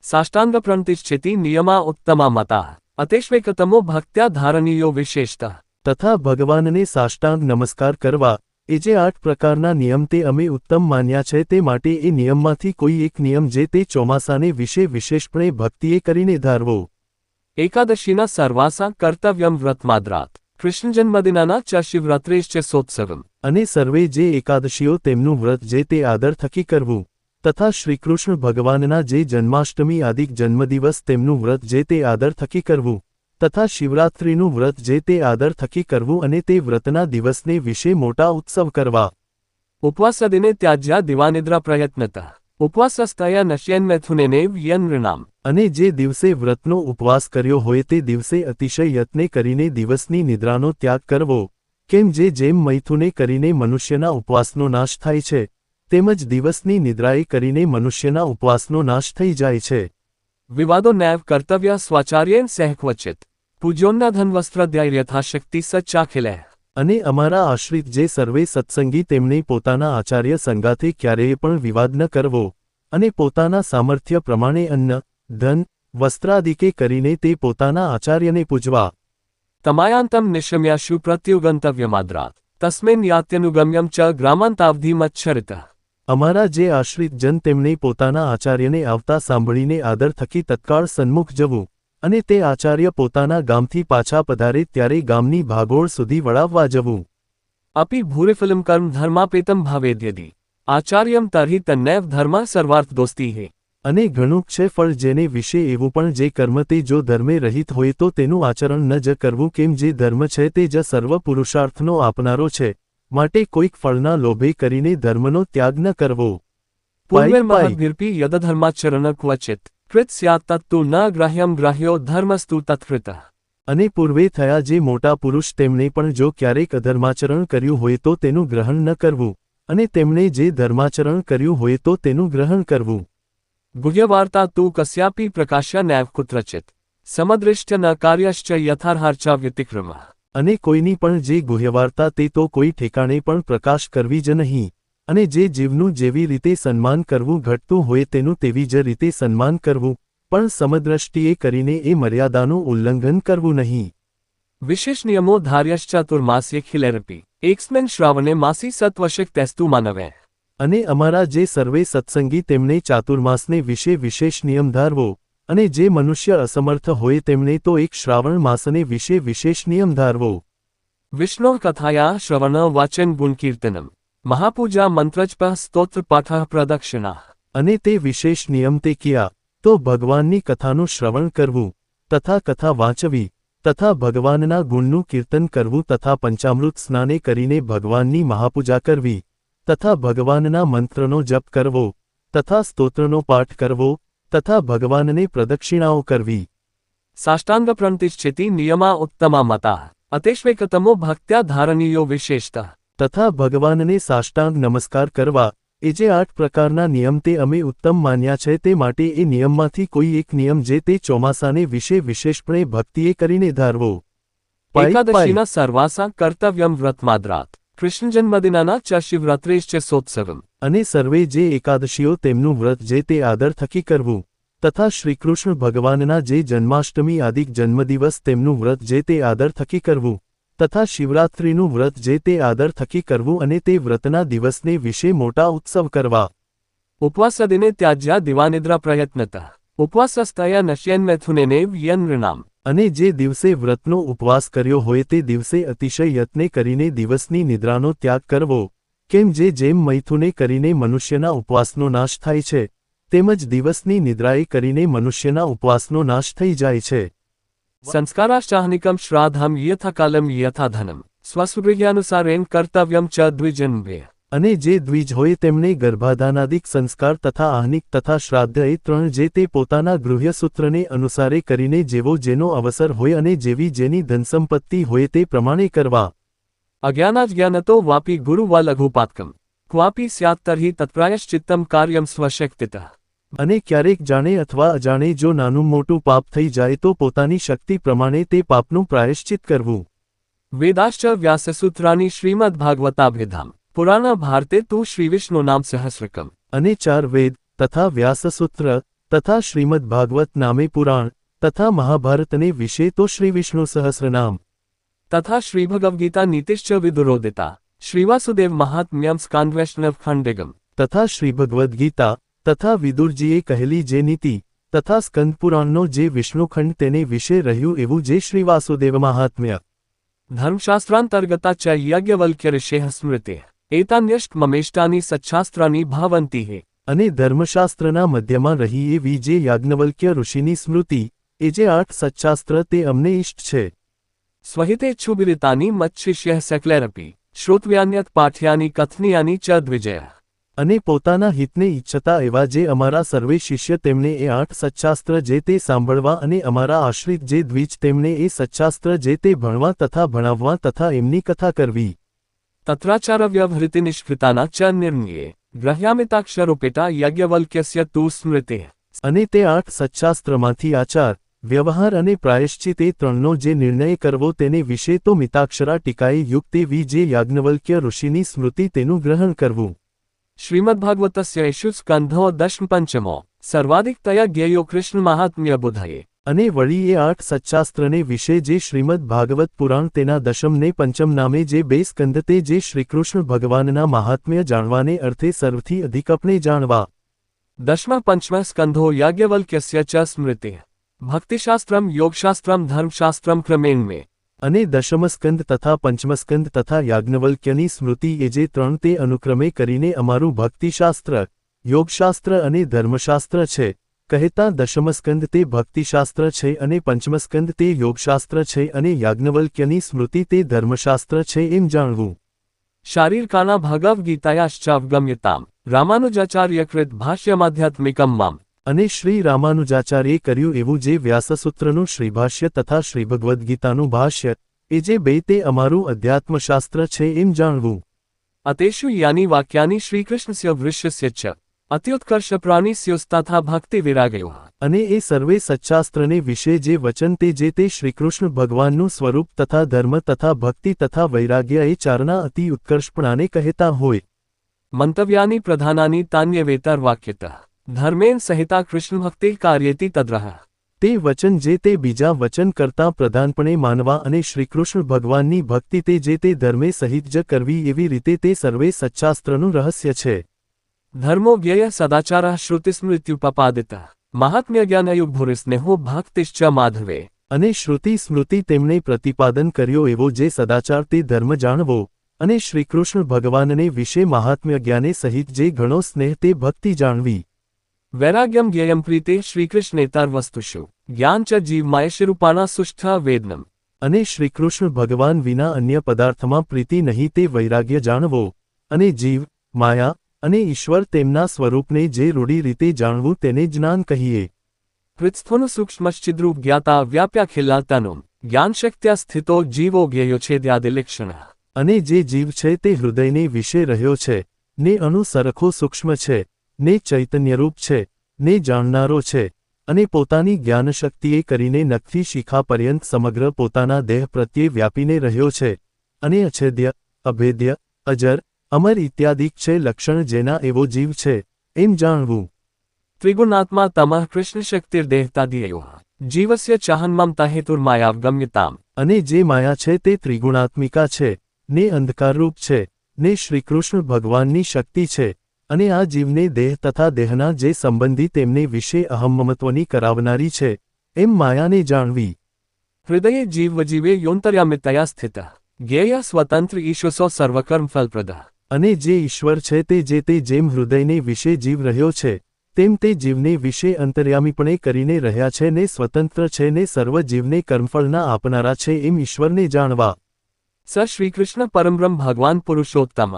સાષ્ટાંગ પ્રણતિશ્ચેતિ નિયમા ઉત્તમા મતા અતેશ્વૈકતમો ભક્ત્યા ધારણીયો વિશેષતા તથા ભગવાનને સાષ્ટાંગ નમસ્કાર કરવા એ જે 8 પ્રકારના નિયમ તે અમે ઉત્તમ માન્યા છે તે માટે એ નિયમમાંથી કોઈ એક નિયમ જે તે ચોમાસાને વિશે વિશેષપણે ભક્તિએ કરીને ધારવો એકાદશીના સર્વાસા કર્તવ્યમ વ્રતમાદ્રાત કૃષ્ણ જન્મદિનાના ચ શિવરાત્રેશ્ચ સોત્સવમ અને સર્વે જે એકાદશીઓ તેમનું વ્રત જે તે આદર થકી કરવું તથા શ્રીકૃષ્ણ ભગવાનના જે જન્માષ્ટમી આદિક જન્મદિવસ તેમનું વ્રત જે તે આદર થકી કરવું તથા શિવરાત્રિનું વ્રત જે તે આદર થકી કરવું અને તે વ્રતના દિવસને વિશે મોટા ઉત્સવ કરવા ઉપવાસદિને ત્યાજ્યા દિવાનિદ્રા પ્રયત્નતા ઉપવાસસ્તયા નશ્યન્મૈથુનેનેવ યનૃણામ અને જે દિવસે વ્રતનો ઉપવાસ કર્યો હોય તે દિવસે અતિશય યત્ને કરીને દિવસની નિદ્રાનો ત્યાગ કરવો કેમ જેમ મૈથુને કરીને મનુષ્યના ઉપવાસનો નાશ થાય છે તેમજ દિવસની નિદ્રાએ કરીને મનુષ્યના ઉપવાસનો નાશ થઈ જાય છે વિવાદો નૈવ કર્તવ્ય સ્વાચાર્યેન સહક્વચિત પૂજ્યોન્ના ધનવસ્ત્રાધ્યાય યથાશક્તિ સચ્ચાખિલે અને અમારા આશ્રિત જે સર્વે સત્સંગી તેમણે પોતાના આચાર્ય સંગાથે ક્યારેય પણ વિવાદ ન કરવો અને પોતાના સામર્થ્ય પ્રમાણે અન્ન ધન વસ્ત્રાદિકે કરીને તે પોતાના આચાર્યને પૂજવા તમાયાંતમ નિશમ્યાશુ પ્રત્યુગંતવ્યમાદ્રાત તસ્મેન યાત્યનુગમ્યમ ચ ગ્રામાંતાવધિમચ્છરિત અમારા જે આશ્રિત જન તેમણે પોતાના આચાર્યને આવતા સાંભળીને આદર થકી તત્કાળ સન્મુખ જવું અને તે આચાર્ય પોતાના ગામથી પાછા પધારે ત્યારે ગામની ભાગોળ સુધી વળાવવા જવું અપી ભૂરિફિલમ કર્મ ધર્માપેતમ ભાવેદ્યદિ આચાર્યમ તર્હિ તન્નૈવ ધર્મા સર્વાર્થ દોસ્તી હે અને ઘણું છે ફળ જેને વિશે એવું પણ જે કર્મ તે જો ધર્મે રહિત હોય તો તેનું આચરણ ન જ કરવું કેમ જે ધર્મ છે તે જ સર્વ પુરુષાર્થનો આપનારો છે માટે કોઈક ફળના લોભે કરીને ધર્મનો ત્યાગ ન કરવો પૂર્વેર્મહદ્ભિર્પી યદધર્માચરણ ક્વચિત કૃત સ્યાત તત્તુ ન ગ્રાહ્યમ ગ્રાહ્યો ધર્મસ્તુ તત્કૃત અને પૂર્વે થયા જે મોટા પુરુષ તેમણે પણ જો ક્યારેક અધર્માચરણ કર્યું હોય તો તેનું ગ્રહણ ન કરવું અને તેમણે જે ધર્માચરણ કર્યું હોય તો તેનું ગ્રહણ કરવું ગુહ્યવાર્તા તું કસ્યાપી પ્રકાશ્ય નૈવ કુત્રચિત સમદૃષ્ટ ન કાર્યશ્ચ યથાર્હાર્ચા વ્યતિક્રમ અને કોઈની પણ જે ગુહ્યવાર્તા તે તો કોઈ ઠેકાણે પણ પ્રકાશ કરવી જ નહીં અને જે જીવનું જેવી રીતે સન્માન કરવું ઘટતું હોય તેનું તેવી જ રીતે સન્માન કરવું પણ સમદ્રષ્ટિએ કરીને એ મર્યાદાનું ઉલ્લંઘન કરવું નહીં વિશેષ નિયમો ધાર્યશ્ચાતુર્માસ્યે ખિલેરપી એક્સમેન શ્રાવણે માસી સત્વશક તેસ્તુ માનવે અને અમારા જે સર્વે સત્સંગી તેમણે ચાતુર્માસને વિશે વિશેષ નિયમ ધારવો અને જે મનુષ્ય અસમર્થ હોય તેમણે તો એક શ્રાવણ માસને વિશે વિશેષ નિયમ ધારવો વિષ્ણુ કથાયા શ્રવણ વાચન ગુણકીર્તનમ મહાપૂજા મંત્રજપ સ્તોત્ર પાઠ પ્રદક્ષિણા અને તે વિશેષ નિયમ તે કિયા તો ભગવાનની કથાનું શ્રવણ કરવું તથા કથા વાંચવી તથા ભગવાનના ગુણનું કીર્તન કરવું તથા પંચામૃત સ્નાને કરીને ભગવાનની મહાપૂજા કરવી તથા ભગવાનના મંત્રનો જપ કરવો તથા સ્તોત્રનો પાઠ કરવો તથા ભગવાનને પ્રદક્ષિણાઓ કરવી સાષ્ટાંગ પ્રણતિશ્ચેતિ નિયમા ઉત્તમા મતા અતેશ્વૈકતમો ભક્ત્યા ધારણીયો વિશેષતા તથા ભગવાનને સાષ્ટાંગ નમસ્કાર કરવા એ જે 8 પ્રકારના નિયમ તે અમે ઉત્તમ માન્યા છે તે માટે એ નિયમમાંથી કોઈ એક નિયમ જે તે ચોમાસાને વિશે વિશેષપણે ભક્તિએ કરીને ધારવો એકાદશીના સર્વાસા કર્તવ્યમ વ્રતમાદ્રાત કૃષ્ણ જન્મદિનાના ચ શિવરાત્રેશ્ચ સોત્સવમ અને સર્વે જે એકાદશીઓ તેમનું વ્રત જે તે આદર થકી કરવું તથા શ્રીકૃષ્ણ ભગવાનના જે જન્માષ્ટમી આદિક જન્મદિવસ તેમનું વ્રત જે તે આદર થકી કરવું તથા શિવરાત્રિનું વ્રત જે તે આદર થકી કરવું અને તે વ્રતના દિવસને વિશે મોટા ઉત્સવ કરવા ઉપવાસદિને ત્યાજ્યા દિવાનિદ્રા પ્રયત્નતા ઉપવાસસ્તયા નશ્યન્મૈથુનેનેવ યનૃણામ અને જે દિવસે વ્રતનો ઉપવાસ કર્યો હોય તે દિવસે અતિશય યત્ને કરીને દિવસની નિદ્રાનો ત્યાગ કરવો કેમ જેમ મૈથુને કરીને મનુષ્યના ઉપવાસનો નાશ થાય છે તેમજ દિવસની નિદ્રાએ કરીને મનુષ્યના ઉપવાસનો નાશ થઈ જાય છે સંસ્કારાશ્ચાહનિકમ શ્રાદ્ધમ યથાકાલમ યથાધનમ સ્વસુગૃહ્યાનુસારેણ કર્તવ્યમ ચ દ્વિજન્વે. અને જે દ્વિજ હોય તેમને ગર્ભાધાનાદિક સંસ્કાર તથા આહનિક તથા શ્રાદ્ધ એ ત્રણ જે તે પોતાના ગૃહ્યસૂત્રને અનુસારે કરીને જેવો જેનો અવસર હોય અને જેવી જેની ધનસંપત્તિ હોય તે પ્રમાણે કરવા. અજ્ઞાનાજ્ઞાનતો વાપી ગુરુ વા લઘુપાતકમ ક્વાપી સ્યાત્ તર્હિ તત્પ્રાયશ્ચિત્તમ કાર્યમ સ્વશક્તિતઃ. અને ક્યારેક જાણે અથવા અજાણે જો નાનું મોટું પાપ થઈ જાય તો પોતાની શક્તિ પ્રમાણે તે પાપનું પ્રાયશ્ચિત કરવું. વેદાશ્ચ વ્યાસસૂત્રાની શ્રીમદ્ભાગવતાભ્યધામ પુરાણ ભારતે તું શ્રીવિષ્ણુ નામ સહસ્રકમ. અને 4 વેદ તથા વ્યાસસૂત્ર તથા શ્રીમદ્ભાગવત નામે પુરાણ તથા મહાભારતને વિશે તો શ્રીવિષ્ણુ સહસ્રનામ તથા શ્રીભગવદ્ગીતા નીતિશ્ચ વિદુરોદિતા શ્રીવાસુદેવ મહાત્મ્યમ સ્કાન્દવૈષ્ણવ ખંડેગમ. તથા શ્રીભગવદ્ગીતા તથા વિદુરજીએ કહેલી જે નીતિ તથા સ્કંદપુરાણનો જે વિષ્ણુખંડ તેને વિશે રહ્યું એવું જે શ્રીવાસુદેવ મહાત્મ્ય. ધર્મશાસ્ત્રાંતર્ગતા ચ યાજ્ઞવલ્ક્ય ઋષેઃ સ્મૃતે એતાન્યષ્ટ મમેષ્ટાની સચ્છાસ્ત્રાની ભાવંતી હે. અને ધર્મશાસ્ત્રના મધ્યમાં રહી એવી જે યાજ્ઞવલ્ક્ય ઋષિની સ્મૃતિ એ જે 8 સચ્ચાસ્ત્ર તે અમને ઇષ્ટ છે. સ્વહિતેચ્છુબિરિતાની મચ્શિષ્યઃ સકલૈરપી શ્રોતવ્યાન્યત પાઠ્યાની કથનીયાની ચ દ્વિજય. અને પોતાના હિતને ઈચ્છતા એવા જે અમારા સર્વે શિષ્ય તેમને એ 8 સચ્ચાસ્ત્ર જે તે સાંભળવા અને અમારા આશ્રિત જે દ્વિજ તેમને એ સચ્ચાસ્ત્ર જે તે ભણવા તથા ભણાવવા તથા એમની કથા કરવી. તત્રાચારવ્યવહૃતિ નિષ્કૃતાના ચ નિર્ણયે ગ્રહ્યામિતાક્ષરોપેટા યાજ્ઞવલ્ક્યસ્ય તુ સ્મૃતે. અને તે 8 સચ્ચાસ્ત્રમાંથી આચાર વ્યવહાર અને પ્રાયશ્ચિત એ ત્રણનો જે નિર્ણય કરવો તેને વિશે તો મિતાક્ષરા ટીકાએ યુક્ત એવી જે યાજ્ઞવલ્ક્ય ઋષિની સ્મૃતિ તેનું ગ્રહણ કરવું. શ્રીમદ્ભાગવતસ્ય એષુ સ્કંધો 15મો સર્વાધિકતયા જ્ઞેયો કૃષ્ણ મહાત્મ્ય બુધયે. અને વળી એ 8 સચ્ચાસ્ત્રને વિશે જે શ્રીમદ ભાગવત પુરાણ તેના 10મ ને 5મ નામે જે 2 સ્કંદ તે જે શ્રીકૃષ્ણ ભગવાનના મહાત્મ્ય જાણવાને અર્થે સર્વથી અધિક આપણે જાણવા. 10મા 5મા સ્કંધો યાજ્ઞવલ્ક્યસ્ય ચ સ્મૃતે ભક્તિશાસ્ત્રમ યોગશાસ્ત્રમ ધર્મશાસ્ત્રમ ક્રમેણ મે. અને 10મ સ્કંદ તથા 5મ સ્કંદ તથા યાજ્ઞવલ્ક્યની સ્મૃતિ એ જે 3 તે અનુક્રમે કરીને અમારું ભક્તિશાસ્ત્ર યોગશાસ્ત્ર અને ધર્મશાસ્ત્ર છે. કહેતા 10મ સ્કંદ તે ભક્તિશાસ્ત્ર છે અને 5મ સ્કંદ તે યોગશાસ્ત્ર છે અને યાજ્ઞવલ્ક્યની સ્મૃતિ તે ધર્મશાસ્ત્ર છે એમ જાણવું. શારીરકાના ભગવદ્ગીતાયાશ્ચાવગમ્યતામ રામાનુજાચાર્યકૃત ભાષ્યમાધ્યાત્મિકમ મામ. અને શ્રી રામાનુજાચાર્યે કર્યું એવું જે વ્યાસસૂત્રનું શ્રીભાષ્ય તથા શ્રીભગવદ્ગીતાનું ભાષ્ય એ જે 2 તે અમારું અધ્યાત્મશાસ્ત્ર છે એમ જાણવું. અતેષુ યાની વાક્યાની શ્રીકૃષ્ણસ્ય વૃષ્યસ્ય ચ અત્યુત્કર્ષપ્રાણીસ્યોસ્તથા ભક્તિ વિરાગયો. અને એ સર્વે સચ્ચાસ્ત્રને વિશે જે વચન તે જે તે શ્રીકૃષ્ણ ભગવાનનું સ્વરૂપ તથા ધર્મ તથા ભક્તિ તથા વૈરાગ્ય એ ચારના અતિ ઉત્કર્ષપણાને કહેતા હોય. મંતવ્યાની પ્રધાનાની તાન્યવેતર વાક્યતઃ ધર્મેન સહિતા કૃષ્ણભક્તિ કાર્યેતિ તદ્રહ. તે વચન જે તે બીજા વચન કરતાં પ્રધાનપણે માનવા અને શ્રીકૃષ્ણ ભગવાનની ભક્તિ તે જે તે ધર્મે સહિત જ કરવી એવી રીતે તે સર્વે સચ્ચાસ્ત્રનું રહસ્ય છે. ધર્મો જ્ઞેય સદાચારઃ શ્રુતિસ્મૃત્યુપપાદિતઃ મહાત્મ્ય જ્ઞાનયુગ્ભુરિસ્નેહો ભક્તિશ્ચ માધવે. અને શ્રુતિ સ્મૃતિ તેમણે પ્રતિપાદન કર્યો એવો જે સદાચાર તે ધર્મ જાણવો અને શ્રીકૃષ્ણ ભગવાનને વિશે મહાત્મ્ય જ્ઞાને સહિત જે ઘણો સ્નેહ તે ભક્તિ જાણવી. વૈરાગ્યમ જ્ઞેયમ પ્રીતે શ્રીકૃષ્ણેતર વસ્તુષુ જ્ઞાન ચ જીવમાયશરૂપાણા સુષ્ઠ વેદનમ. અને શ્રીકૃષ્ણ ભગવાન વિના અન્ય પદાર્થમાં પ્રીતિ નહીં તે વૈરાગ્ય જાણવો અને જીવ માયા અને ઈશ્વર તેમના સ્વરૂપને જે રૂઢી રીતે જાણવું તેને જ્ઞાન કહીએ. હૃત્સ્થોનું સૂક્ષ્મશ્ચિદ્રૂપ જ્ઞાતા વ્યાપ્યાખિલાતાનું જ્ઞાનશક્ત્યા સ્થિતો જીવો જ્ઞેયો છેદ્યાદિલક્ષણ. અને જે જીવ છે તે હૃદયને વિશે રહ્યો છે ને અણુ સરખો સૂક્ષ્મ છે ને ચૈતન્યરૂપ છે ને જાણનારો છે અને પોતાની જ્ઞાનશક્તિએ કરીને નખથી શિખા પર્યંત સમગ્ર પોતાના દેહ પ્રત્યે વ્યાપીને રહ્યો છે અને અછેદ્ય અભેદ્ય અજર અમર ઇત્યાદિક છે લક્ષણ જેના એવો જીવ છે એમ જાણવું. ત્રિગુણાત્મા તમઃ કૃષ્ણશક્તિર્દેહતાદિયો જીવસ્ય ચાહન્મમતા હેતુર્માયાવગમ્યતામ. અને જે માયા છે તે ત્રિગુણાત્મિકા છે ને અંધકારરૂપ છે ને શ્રીકૃષ્ણ ભગવાનની શક્તિ છે અને આ જીવને દેહ તથા દેહના જે સંબંધી તેમને વિશે અહમ્મમત્વની કરાવનારી છે એમ માયાને જાણવી. હૃદયે જીવજીવે યોંતર્યામિતયા સ્થિત જ્ઞેય સ્વતંત્ર ઈશ્વસો સર્વકર્મ ફલપ્રદ. અને જે ઈશ્વર છે તે જે તે જેમ હૃદયને વિશે જીવ રહ્યો છે તેમ તે જીવને વિશે અંતર્યામીપણે કરીને રહ્યા છે ને સ્વતંત્ર છે ને સર્વ જીવને કર્મફળના આપનારા છે એમ ઈશ્વરને જાણવા. સ શ્રીકૃષ્ણ પરમબ્રહ્મ ભગવાન પુરુષોત્તમ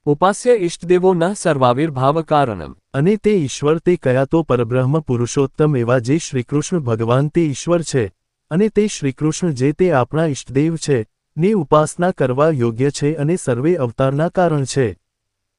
ઉપાસ્ય ઇષ્ટદેવો ન સર્વાવિર્ભાવ કારણમ. અને તે ઈશ્વર તે કયા તો પરબ્રહ્મ પુરુષોત્તમ એવા જે શ્રીકૃષ્ણ ભગવાન તે ઈશ્વર છે, અને તે શ્રીકૃષ્ણ જે તે આપણા ઇષ્ટદેવ છે, ને ઉપાસના કરવા યોગ્ય છે અને સર્વે અવતારના કારણ છે.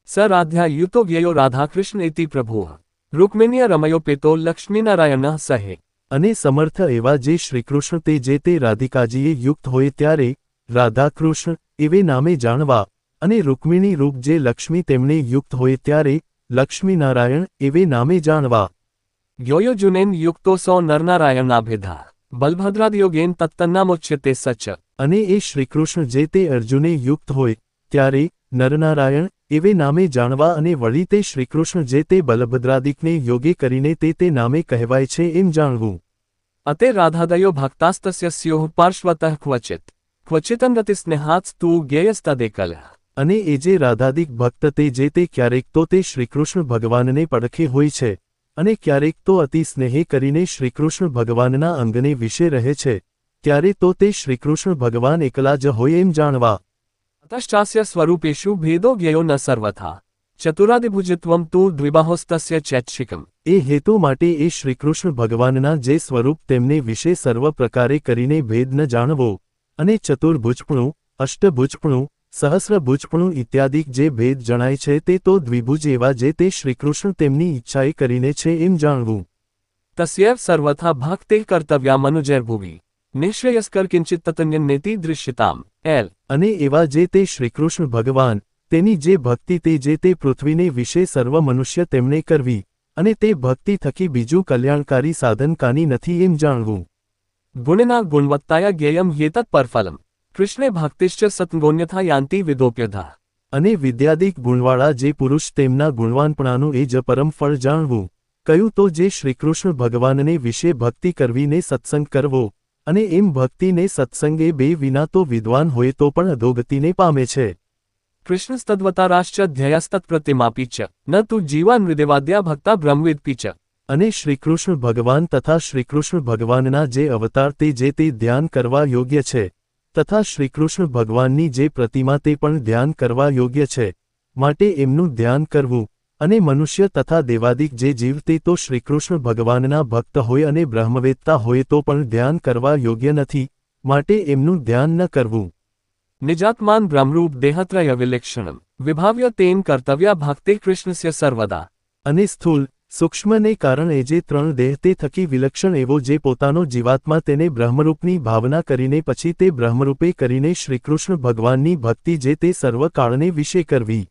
સ રાધ્યાયુતો વ્યયો રાધાકૃષ્ણ ઇતિ પ્રભુ રૂક્મિણ્ય રમયો પેતો લક્ષ્મીનારાયણ સહે. અને સમર્થ એવા જે શ્રીકૃષ્ણ તે જે તે રાધિકાજીએ યુક્ત હોય ત્યારે રાધાકૃષ્ણ એવે નામે જાણવા, અને રૂક્મિણી રૂપ જે લક્ષ્મી તેમને યુક્ત હોય ત્યારે લક્ષ્મીનારાયણ એવે નામે જાણવા. યોયોજુનેન યુક્તો સો નરનારાયણાભેધા બલભદ્રાદયોગેન તત્તન્નામોચ્યતે સચ. અને એ શ્રીકૃષ્ણ જે તે અર્જુને યુક્ત હોય ત્યારે નરનારાયણ એવે નામે જાણવા, અને વળી તે શ્રીકૃષ્ણ જે તે બલભદ્રાદિકને યોગે કરીને તે નામે કહેવાય છે એમ જાણવું. અતે રાધાદયો ભક્તાસ્તસ્ય સ્યોઃ પાર્શ્વતઃ ક્વચિત ક્વચિતનરતિસ્નેહાત્સ્તુ જ્ઞેયસ્તદેકલ. અને એ જે રાધાદિક ભક્ત તે જે તે ક્યારેક તો તે શ્રીકૃષ્ણ ભગવાનને પડખે હોય છે, અને ક્યારેક તો અતિ સ્નેહે કરીને શ્રીકૃષ્ણ ભગવાનના અંગને વિશે રહે છે, ત્યારે તો તે શ્રીકૃષ્ણ ભગવાન એકલા જ હોય એમ જાણવા. તશ્ચાસ્ય સ્વરૂપેષુ ભેદો જ્ઞેયો ન સર્વથા ચતુરાદિભુજત્વમ તુ દ્વિબાહોસ્તસ્ય ચૈચ્છિકમ. એ હેતુ માટે એ શ્રીકૃષ્ણ ભગવાનના જે સ્વરૂપ તેમને વિશે સર્વ પ્રકારે કરીને ભેદ ન જાણવો, અને ચતુર્ભુજપણું, અષ્ટભુજપણું, સહસ્રભુજપણું ઇત્યાદિક જે ભેદ જણાય છે તે તો દ્વિભુજ એવા જે તે શ્રીકૃષ્ણ તેમની ઈચ્છાએ કરીને છે એમ જાણવું. તસ્યૈવ સર્વથા ભક્તે કર્તવ્યા મનુજૈર્ભુવિ નિશ્રેયસ્કર કિંચિત તતન્યન્નેતિ દૃશ્યતામ. એલ. અને એવા જે તે શ્રીકૃષ્ણ ભગવાન તેની જે ભક્તિ તે જે તે પૃથ્વીને વિશે સર્વ મનુષ્ય તેમને કરવી, અને તે ભક્તિ થકી બીજું કલ્યાણકારી સાધન કાની નથી એમ જાણવું. ગુણના ગુણવત્તાયા જ્ઞેયમ યેતત પરફલમ કૃષ્ણે ભક્તિશ્ચ સત્ગોન્યથા યાંતિ વિદોપ્યધા. અને વિદ્યાદિક ગુણવાળા જે પુરુષ તેમના ગુણવાનપણાનું એ જ પરમ ફળ જાણવું. કયું તો જે શ્રીકૃષ્ણ ભગવાનને વિશે ભક્તિ કરવીને સત્સંગ કરવો, અને એમ ભક્તિને સત્સંગે બે વિના તો વિદ્વાન હોય તો પણ અધોગતિને પામે છે. કૃષ્ણસ્તદ્વતારાશ્ચ ધ્યેયસ્તત્પ્રતિમાપી ચ ન તુ જીવાન હૃદયવાદ્યા ભક્તા બ્રહ્મવિદપી ચ. અને શ્રીકૃષ્ણ ભગવાન તથા શ્રીકૃષ્ણ ભગવાનના જે અવતાર તે જે તે ધ્યાન કરવા યોગ્ય છે, તથા શ્રીકૃષ્ણ ભગવાનની જે પ્રતિમા તે પણ ધ્યાન કરવા યોગ્ય છે, માટે એમનું ધ્યાન કરવું. અને મનુષ્ય તથા દેવાદિક જે જીવ તે તો શ્રીકૃષ્ણ ભગવાનના ભક્ત હોય અને બ્રહ્મવેત્તા હોય તો પણ ધ્યાન કરવા યોગ્ય નથી, માટે એમનું ધ્યાન ન કરવું. નિજાત્માન બ્રહ્મરૂપ દેહત્રય વિલેક્ષણમ વિભાવ્ય તેન કર્તવ્યા ભક્તે કૃષ્ણસ્ય સર્વદા. અને સ્થૂલ સૂક્ષ્મને કારણે જે ત્રણ દેહ તે થકી વિલક્ષણ એવો જે પોતાનો જીવાત્મા તેને બ્રહ્મરૂપની ભાવના કરીને પછી તે બ્રહ્મરૂપે કરીને શ્રીકૃષ્ણ ભગવાનની ભક્તિ જે તે સર્વ કાળને વિશે કરવી.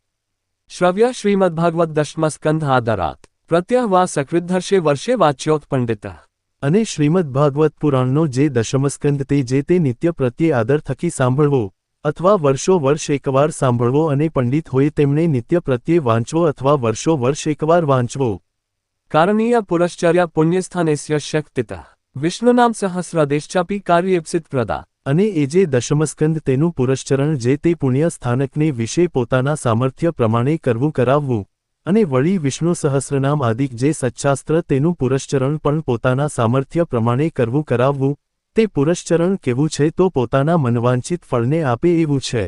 શ્રવ્ય શ્રીમદ્ભાગવત દશમસ્કંધ આદરાત પ્રત્યહવા સકૃદ્ધર્ષે વર્ષે વાચ્યોત પંડિત. અને શ્રીમદ્ભાગવત પુરાણનો જે દશમસ્કંદ તે જે તે નિત્ય પ્રત્યે આદર થકી સાંભળવો, અથવા વર્ષો વર્ષ એકવાર સાંભળવો, અને પંડિત હોય તેમણે નિત્ય પ્રત્યે વાંચવો અથવા વર્ષો વર્ષ એકવાર વાંચવો. કારણીય પુરશ્ચર્યા પુણ્યસ્થાનેસ્ય શક્તિત વિષ્ણુનામ સહસ્રદેશ્ચાપી કાર્યેપ્સિત પ્રદા. અને એ જે દશમસ્કંદ તેનું પુરશ્ચરણ જે તે પુણ્ય સ્થાનકને વિશે પોતાના સામર્થ્ય પ્રમાણે કરવું કરાવવું, અને વળી વિષ્ણુ સહસ્રનામ આદિક જે સચ્ચાસ્ત્ર તેનું પુરશ્ચરણ પણ પોતાના સામર્થ્ય પ્રમાણે કરવું કરાવવું, તે પુરશ્ચરણ કેવું છે તો પોતાના મનવાંચિત ફળને આપે એવું છે.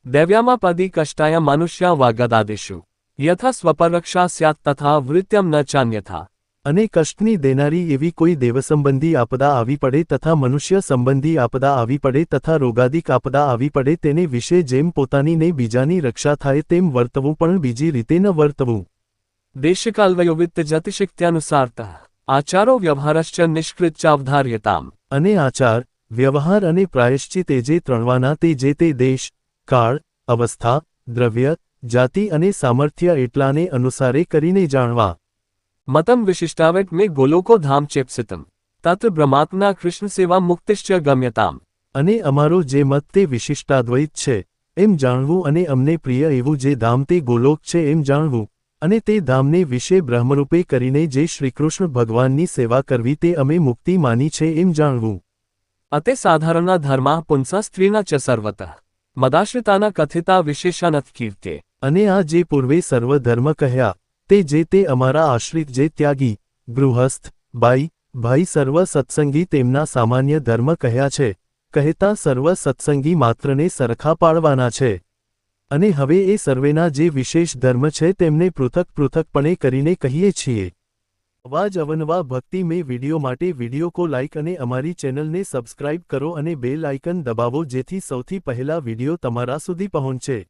દૈવ્યામાં પદી કષ્ટાયા મનુષ્યા વાગદાદેશુ યથા સ્વપરક્ષા સ્યાત તથા વૃત્યમ ન ચાન્યથા. અને કષ્ટની દેનારી એવી કોઈ દેવસંબંધી આપદા આવી પડે તથા મનુષ્ય સંબંધી આપદા આવી પડે તથા રોગાદિક આપદા આવી પડે તેને વિશે જેમ પોતાની ને બીજાની રક્ષા થાય તેમ વર્તવું પણ બીજી રીતે ન વર્તવું. દેશકાલવયોવિત્ત જતિશક્ત્યાનુસારત આચારો વ્યવહારશ્ચ નિષ્કૃત્યાવધાર્યતામ. અને આચાર વ્યવહાર અને પ્રાયશ્ચિત એ જે ત્રણવાના તે જે તે દેશ કાળ અવસ્થા દ્રવ્ય જાતિ અને સામર્થ્ય એટલાને અનુસારે કરીને જાણવા. મતમ વિશિષ્ટાવેટ મેં ગોલોકો ધામ ચેપ્સિતમ તત્ર બ્રહ્માત્મના કૃષ્ણ સેવા મુક્તિશ્ચ ગમ્યતામ. અને અમારો જે મત તે વિશિષ્ટાદ્વૈત છે એમ જાણવું, અને અમને પ્રિય એવું જે ધામ તે ગોલોક છે એમ જાણવું, અને તે ધામને વિશે બ્રહ્મરૂપે કરીને જે શ્રીકૃષ્ણ ભગવાનની સેવા કરવી તે અમે મુક્તિ માની છે એમ જાણવું. અતે સાધારણા ધર્મા પુંસા સ્ત્રીના ચ સર્વતઃ મદાશ્રિતાના કથિતા વિશેષાનથ કીર્તે. અને આ જે પૂર્વે સર્વ ધર્મ કહ્યા તે જે તે અમારા આશ્રિત જે ત્યાગી ગૃહસ્થ બાઈ ભાઈ સર્વ સત્સંગી તેમના સામાન્ય ધર્મ કહ્યા છે કહેતા સર્વ સત્સંગી માત્રને સરખા પાડવાના છે અને હવે એ સર્વેના જે વિશેષ ધર્મ છે તેમને પૃથક પૃથકપણે કરીને કહીએ છીએ આવા જ અવનવા ભક્તિમય વિડીયો માટે વિડીયો કો લાઇક અને અમારી ચેનલને સબસ્ક્રાઇબ કરો અને બેલ આઇકન દબાવો જેથી સૌથી પહેલા વિડીયો તમારા સુધી પહોંચે।